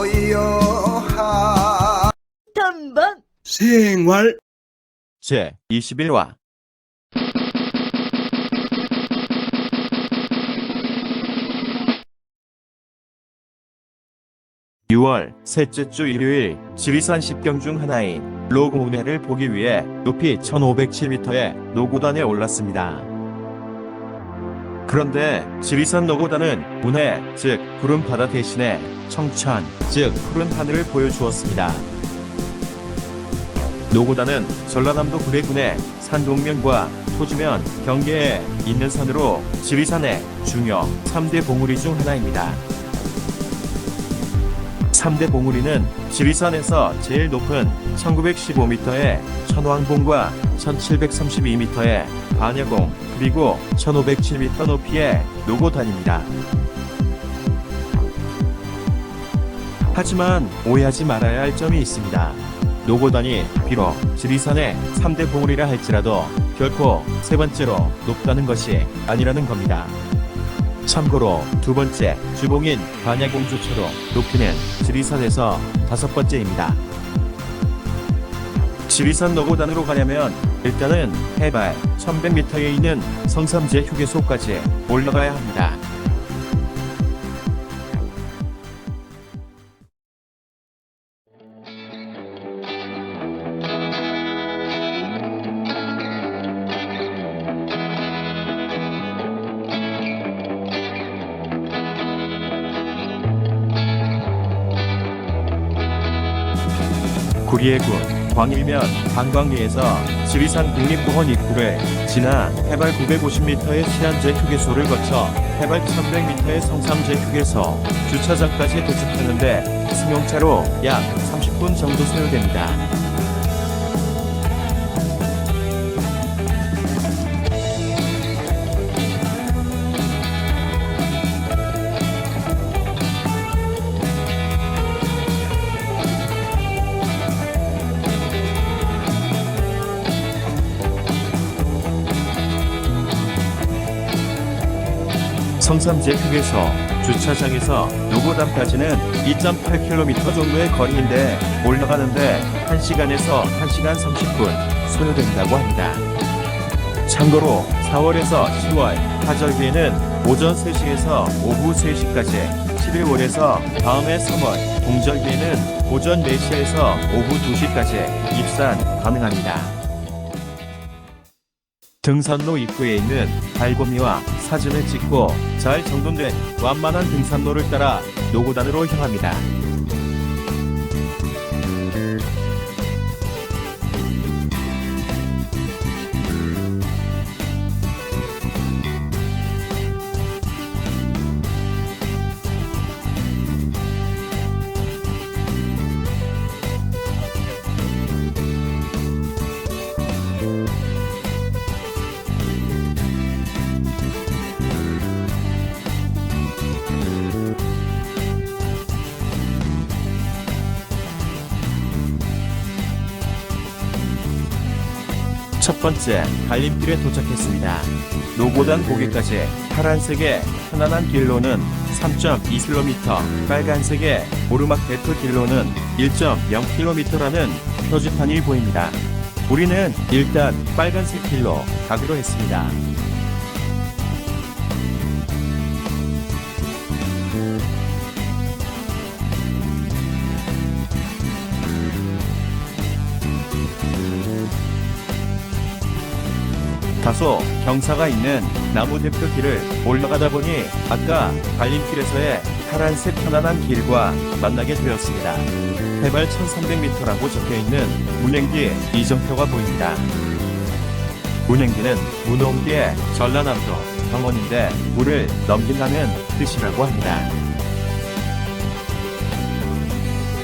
고요한 탐방 생활 제 21화 6월 셋째 주 일요일 지리산 10경 중 하나인 로그운해를 보기 위해 높이 1507m의 노고단에 올랐습니다. 그런데 지리산 노고단은 운해, 즉 푸른 바다 대신에 청천, 즉 푸른 하늘을 보여주었습니다. 노고단은 전라남도 구례군의 산동면과 토지면 경계에 있는 산으로 지리산의 중요 3대 봉우리 중 하나입니다. 3대 봉우리는 지리산에서 제일 높은 1915m의 천왕봉과 1732m의 반야봉 그리고 1507m 높이의 노고단입니다. 하지만 오해하지 말아야 할 점이 있습니다. 노고단이 비록 지리산의 3대 봉우리라 할지라도 결코 세 번째로 높다는 것이 아니라는 겁니다. 참고로 두 번째 주봉인 반야봉조차도 높이는 지리산에서 5번째입니다. 지리산 노고단으로 가려면 일단은 해발 1100m에 있는 성삼재 휴게소까지 올라가야 합니다. 구리해군 광일면 방광리에서 지리산 국립공원 입구를 지나 해발 950m의 신안제 휴게소를 거쳐 해발 1100m의 성삼재 휴게소 주차장까지 도착하는데 승용차로 약 30분 정도 소요됩니다. 성삼재 휴게소 주차장에서 노고단까지는 2.8km 정도의 거리인데 올라가는데 1시간에서 1시간 30분 소요된다고 합니다. 참고로 4월에서 10월 하절기에는 오전 3시에서 오후 3시까지 11월에서 다음해 3월 동절기에는 오전 4시에서 오후 2시까지 입산 가능합니다. 등산로 입구에 있는 달고미와 사진을 찍고 잘 정돈된 완만한 등산로를 따라 노고단으로 향합니다. 첫 번째 갈림길에 도착했습니다. 노고단 보기까지 파란색의 편안한 길로는 3.2km, 빨간색의 오르막 데크 길로는 1.0km라는 표지판이 보입니다. 우리는 일단 빨간색 길로 가기로 했습니다. 다소 경사가 있는 나무 데크 길을 올라가다 보니 아까 갈림길에서의 파란색 편안한 길과 만나게 되었습니다. 해발 1300m라고 적혀있는 문행기 이정표가 보입니다. 문행기는 문홍기의 전라남도 병원인데 물을 넘긴다는 뜻이라고 합니다.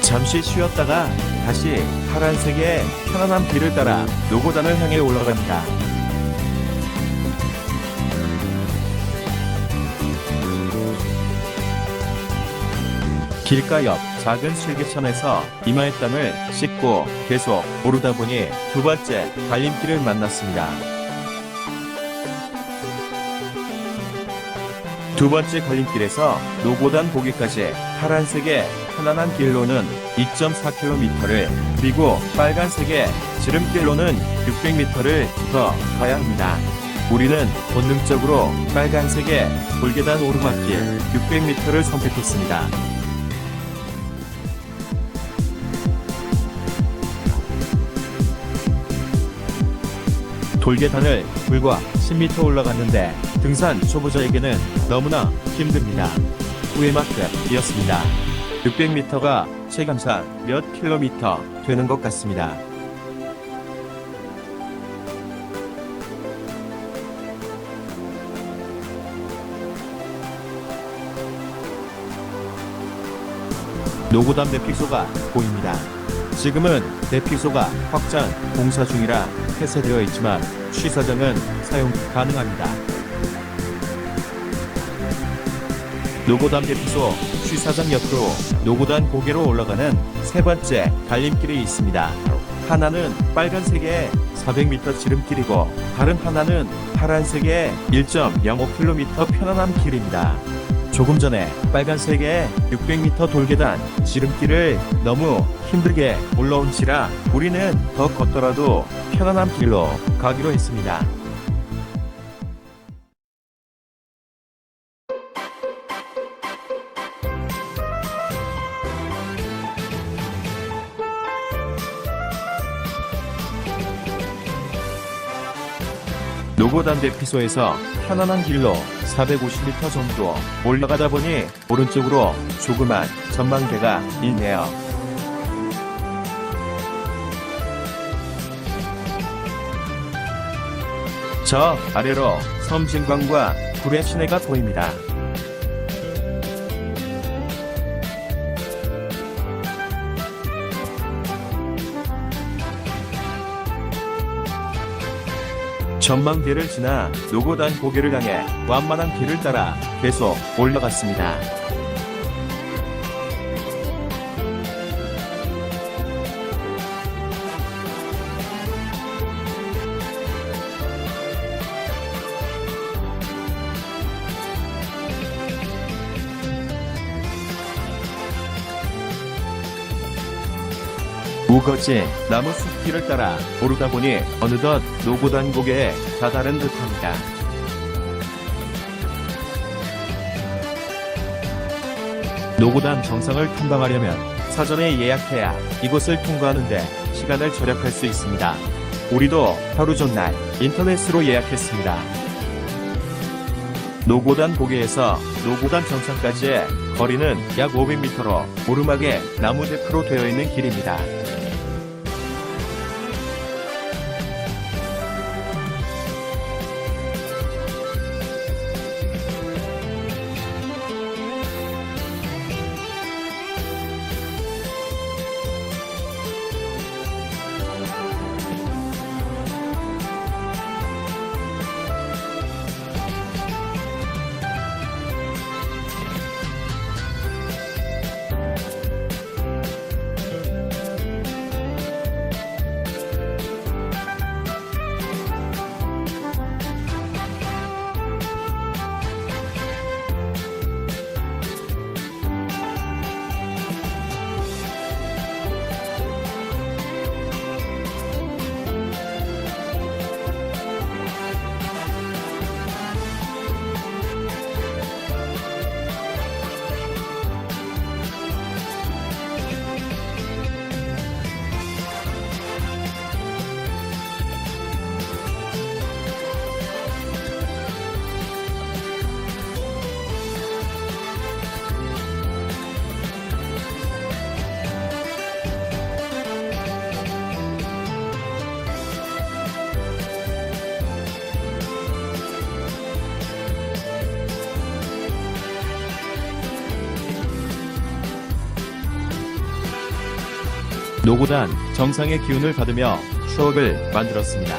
잠시 쉬었다가 다시 파란색의 편안한 길을 따라 노고단을 향해 올라갑니다. 길가 옆 작은 실개천에서 이마의 땀을 씻고 계속 오르다 보니 두 번째 갈림길을 만났습니다. 두 번째 갈림길에서 노고단 보기까지 파란색의 편안한 길로는 2.4km를, 그리고 빨간색의 지름길로는 600m를 더 가야 합니다. 우리는 본능적으로 빨간색의 돌계단 오르막길 600m를 선택했습니다. 돌계단을 불과 10m 올라갔는데 등산 초보자에게는 너무나 힘듭니다. 후회만큼이었습니다. 600m가 체감상 몇 킬로미터 되는 것 같습니다. 노고단 대피소가 보입니다. 지금은 대피소가 확장 공사 중이라 폐쇄되어 있지만 취사장은 사용 가능합니다. 노고단 대피소 취사장 옆으로 노고단 고개로 올라가는 세 번째 갈림길이 있습니다. 하나는 빨간색의 400m 지름길이고 다른 하나는 파란색의 1.05km 편안한 길입니다. 조금 전에 빨간색의 600m 돌계단 지름길을 너무 힘들게 올라온지라 우리는 더 걷더라도 편안한 길로 가기로 했습니다. 노고단 대피소에서 편안한 길로 450m 정도 올라가다 보니 오른쪽으로 조그만 전망대가 있네요. 저 아래로 섬진강과 구례 시내가 보입니다. 전망대를 지나 노고단 고개를 향해 완만한 길을 따라 계속 올라갔습니다. 우거진 나무 숲길을 따라 오르다 보니 어느덧 노고단 고개에 다다른 듯합니다. 노고단 정상을 탐방하려면 사전에 예약해야 이곳을 통과하는데 시간을 절약할 수 있습니다. 우리도 하루 전날 인터넷으로 예약했습니다. 노고단 고개에서 노고단 정상까지의 거리는 약 500m로 오르막에 나무데크로 되어 있는 길입니다. 노고단 정상의 기운을 받으며 추억을 만들었습니다.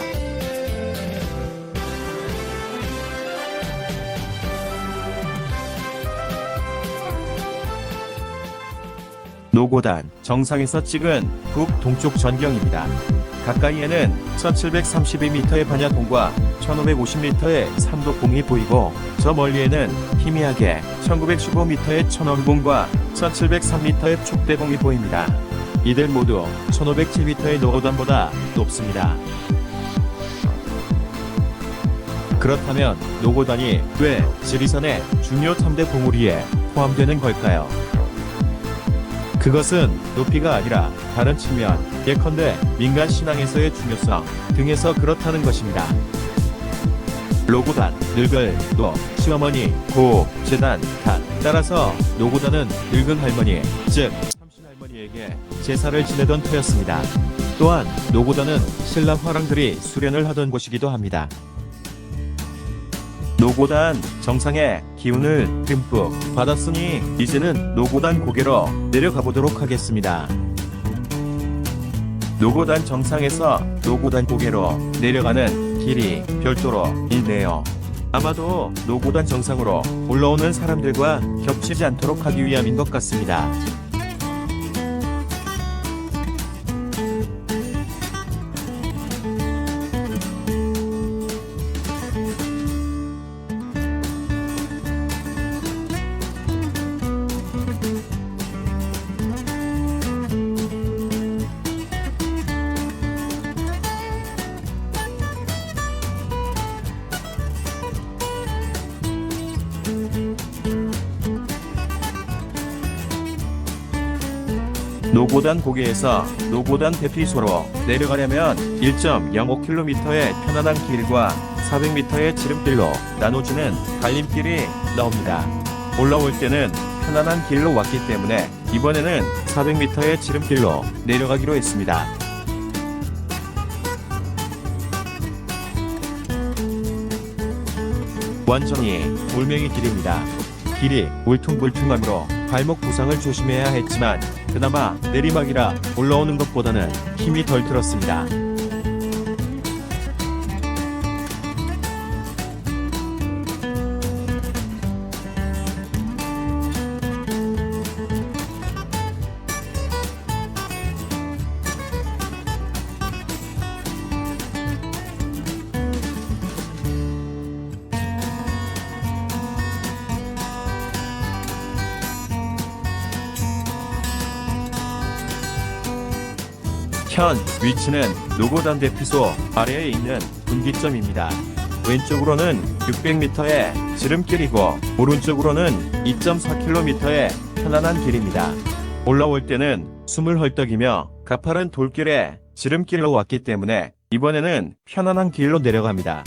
노고단 정상에서 찍은 북동쪽 전경입니다. 가까이에는 1732m의 반야동과 1550m의 삼도봉이 보이고 저 멀리에는 희미하게 1915m의 천원봉과 1703m의 촉대봉이 보입니다. 이들 모두 1507m의 노고단보다 높습니다. 그렇다면 노고단이 왜 지리산의 중요 3대 봉우리에 포함되는 걸까요? 그것은 높이가 아니라 다른 측면, 예컨대 민간 신앙에서의 중요성 등에서 그렇다는 것입니다. 노고단, 늙을, 노, 시어머니, 고, 제단, 단. 따라서 노고단은 늙은 할머니, 즉 삼신할머니에게 제사를 지내던 터였습니다. 또한 노고단은 신라 화랑들이 수련을 하던 곳이기도 합니다. 노고단 정상의 기운을 듬뿍 받았으니 이제는 노고단 고개로 내려가 보도록 하겠습니다. 노고단 정상에서 노고단 고개로 내려가는 길이 별도로 있네요. 아마도 노고단 정상으로 올라오는 사람들과 겹치지 않도록 하기 위함인 것 같습니다. 노고단 고개에서 노고단 대피소로 내려가려면 1.05km의 편안한 길과 400m의 지름길로 나눠지는 갈림길이 나옵니다. 올라올 때는 편안한 길로 왔기 때문에 이번에는 400m의 지름길로 내려가기로 했습니다. 완전히 울맹이 길입니다. 길이 울퉁불퉁하므로 발목 부상을 조심해야 했지만 그나마 내리막이라 올라오는 것보다는 힘이 덜 들었습니다. 현 위치는 노고단 대피소 아래에 있는 분기점입니다. 왼쪽으로는 600m의 지름길이고 오른쪽으로는 2.4km의 편안한 길입니다. 올라올 때는 숨을 헐떡이며 가파른 돌길에 지름길로 왔기 때문에 이번에는 편안한 길로 내려갑니다.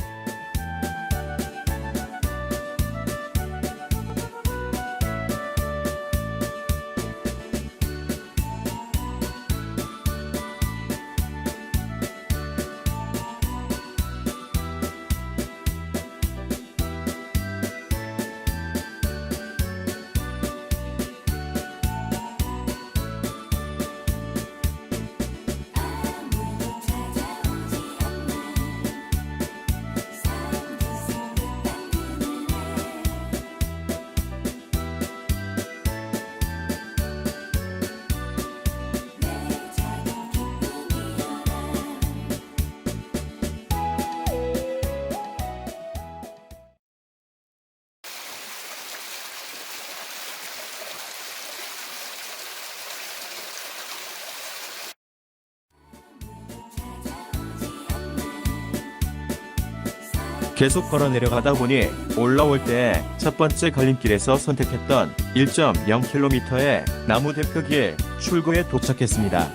계속 걸어 내려가다 보니 올라올 때 첫 번째 갈림길에서 선택했던 1.0km의 나무 데크길 출구에 도착했습니다.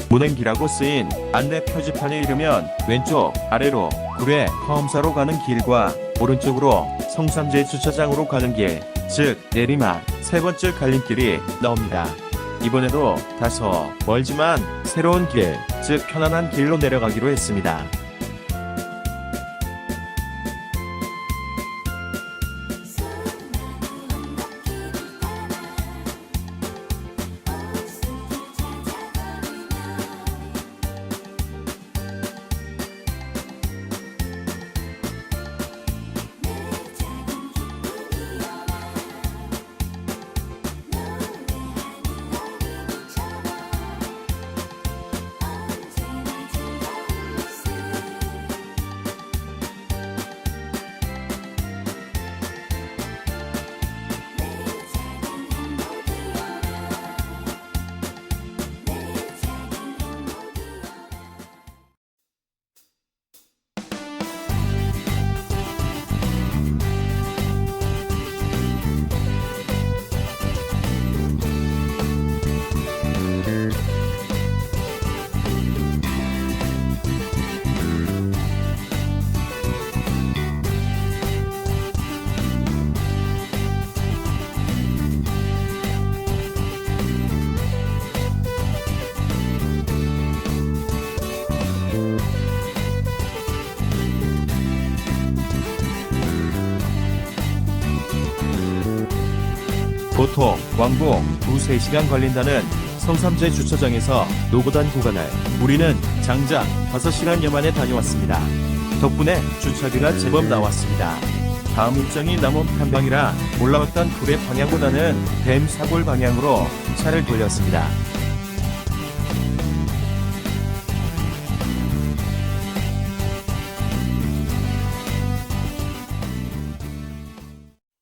문행기라고 쓰인 안내 표지판에 이르면 왼쪽 아래로 구례 화엄사로 가는 길과 오른쪽으로 성삼제 주차장으로 가는 길, 즉 내리막 세 번째 갈림길이 나옵니다. 이번에도 다소 멀지만 새로운 길, 즉 편안한 길로 내려가기로 했습니다. 보통 왕복 2-3시간 걸린다는 성삼재 주차장에서 노고단 구간을 우리는 장장 5시간여 만에 다녀왔습니다. 덕분에 주차비가 제법 나왔습니다. 다음 일정이 남원 탐방이라 올라왔던 구례 방향보다는 뱀 사골 방향으로 차를 돌렸습니다.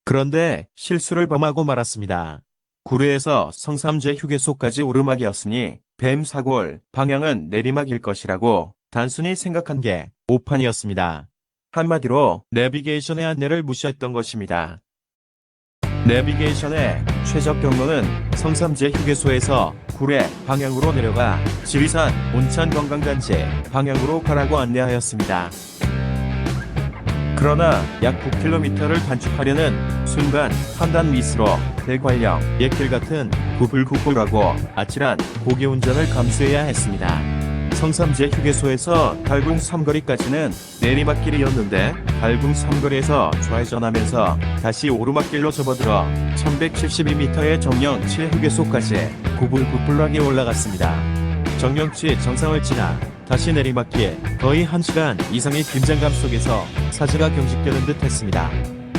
그런데 실수를 범하고 말았습니다. 구례에서 성삼재 휴게소까지 오르막이었으니 뱀 사골 방향은 내리막일 것이라고 단순히 생각한 게 오판이었습니다. 한마디로 내비게이션의 안내를 무시했던 것입니다. 내비게이션의 최적 경로는 성삼재 휴게소에서 구례 방향으로 내려가 지리산 온천관광단지 방향으로 가라고 안내하였습니다. 그러나 약 9km를 단축하려는 순간 판단 미스로 대관령, 옛길 같은 구불구불하고 아찔한 고기운전을 감수해야 했습니다. 성삼재 휴게소에서 달궁 삼거리까지는 내리막길이었는데 달궁 삼거리에서 좌회전하면서 다시 오르막길로 접어들어 1172m의 정령치 휴게소까지 구불구불하게 올라갔습니다. 정령치 정상을 지나 다시 내리막길 거의 1시간 이상의 긴장감 속에서 사지가 경직되는 듯 했습니다.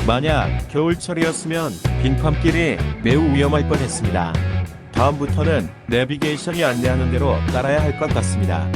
만약 겨울철이었으면 빈판길이 매우 위험할 뻔했습니다. 다음부터는 내비게이션이 안내하는 대로 따라야 할 것 같습니다.